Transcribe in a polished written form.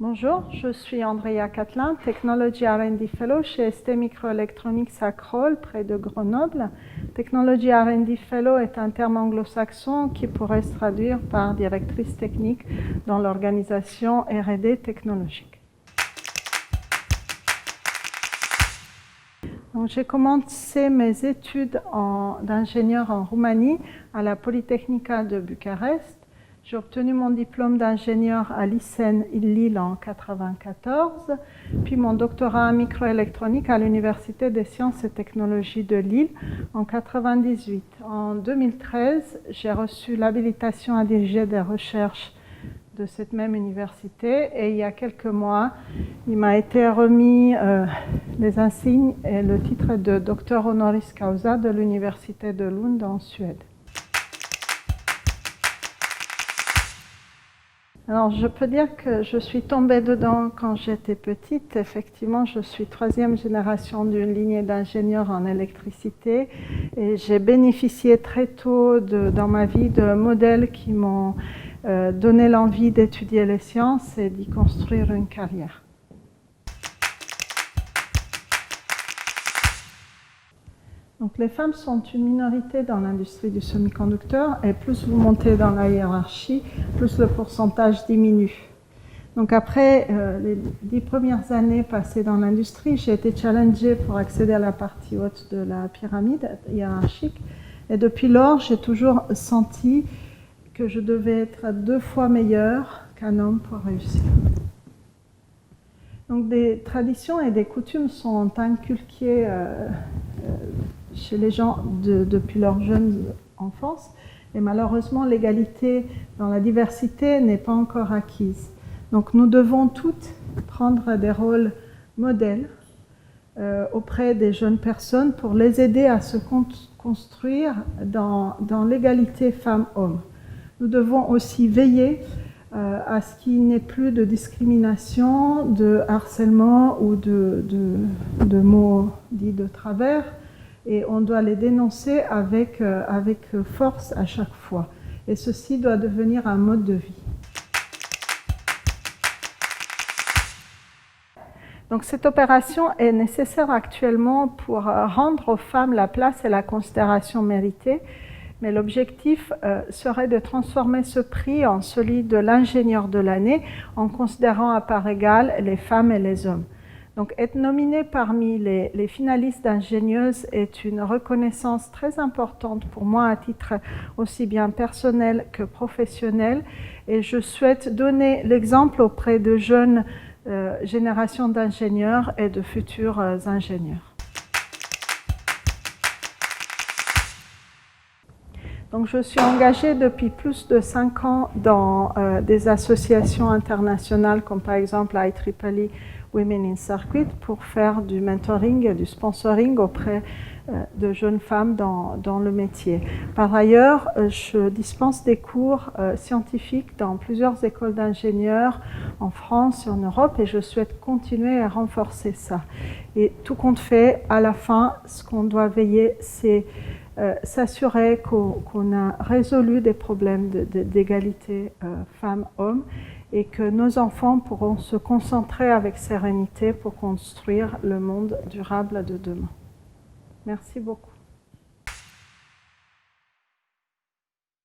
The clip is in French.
Bonjour, je suis Andrea Catlin, Technology R&D Fellow chez ST Microelectronics à Crolles, près de Grenoble. Technology R&D Fellow est un terme anglo-saxon qui pourrait se traduire par directrice technique dans l'organisation R&D technologique. J'ai commencé mes études d'ingénieur en Roumanie à la Politehnica de Bucarest. J'ai obtenu mon diplôme d'ingénieur à l'ISEN Lille en 1994, puis mon doctorat en microélectronique à l'Université des sciences et technologies de Lille en 1998. En 2013, j'ai reçu l'habilitation à diriger des recherches de cette même université et il y a quelques mois, il m'a été remis les insignes et le titre de docteur honoris causa de l'Université de Lund en Suède. Alors, je peux dire que je suis tombée dedans quand j'étais petite. Effectivement, je suis troisième génération d'une lignée d'ingénieurs en électricité et j'ai bénéficié très tôt dans ma vie de modèles qui m'ont donné l'envie d'étudier les sciences et d'y construire une carrière. Donc, les femmes sont une minorité dans l'industrie du semi-conducteur et plus vous montez dans la hiérarchie, plus le pourcentage diminue. Donc après les 10 premières années passées dans l'industrie, j'ai été challengée pour accéder à la partie haute de la pyramide hiérarchique. Et depuis lors, j'ai toujours senti que je devais être 2 fois meilleure qu'un homme pour réussir. Donc des traditions et des coutumes sont inculquées chez les gens depuis leur jeune enfance. Et malheureusement, l'égalité dans la diversité n'est pas encore acquise. Donc nous devons toutes prendre des rôles modèles auprès des jeunes personnes pour les aider à se construire dans l'égalité femmes-hommes. Nous devons aussi veiller à ce qu'il n'y ait plus de discrimination, de harcèlement ou de mots dits de travers. Et on doit les dénoncer avec force à chaque fois. Et ceci doit devenir un mode de vie. Donc cette opération est nécessaire actuellement pour rendre aux femmes la place et la considération méritée. Mais l'objectif serait de transformer ce prix en celui de l'ingénieur de l'année en considérant à part égale les femmes et les hommes. Donc, être nominée parmi les finalistes d'ingénieuse est une reconnaissance très importante pour moi à titre aussi bien personnel que professionnel. Et je souhaite donner l'exemple auprès de jeunes générations d'ingénieurs et de futurs ingénieurs. Donc, je suis engagée depuis plus de 5 ans dans des associations internationales comme par exemple IEEE Women in Circuit pour faire du mentoring et du sponsoring auprès de jeunes femmes dans le métier. Par ailleurs, je dispense des cours scientifiques dans plusieurs écoles d'ingénieurs en France et en Europe et je souhaite continuer à renforcer ça. Et tout compte fait, à la fin, ce qu'on doit veiller, c'est s'assurer qu'on a résolu des problèmes d'égalité femmes-hommes et que nos enfants pourront se concentrer avec sérénité pour construire le monde durable de demain. Merci beaucoup.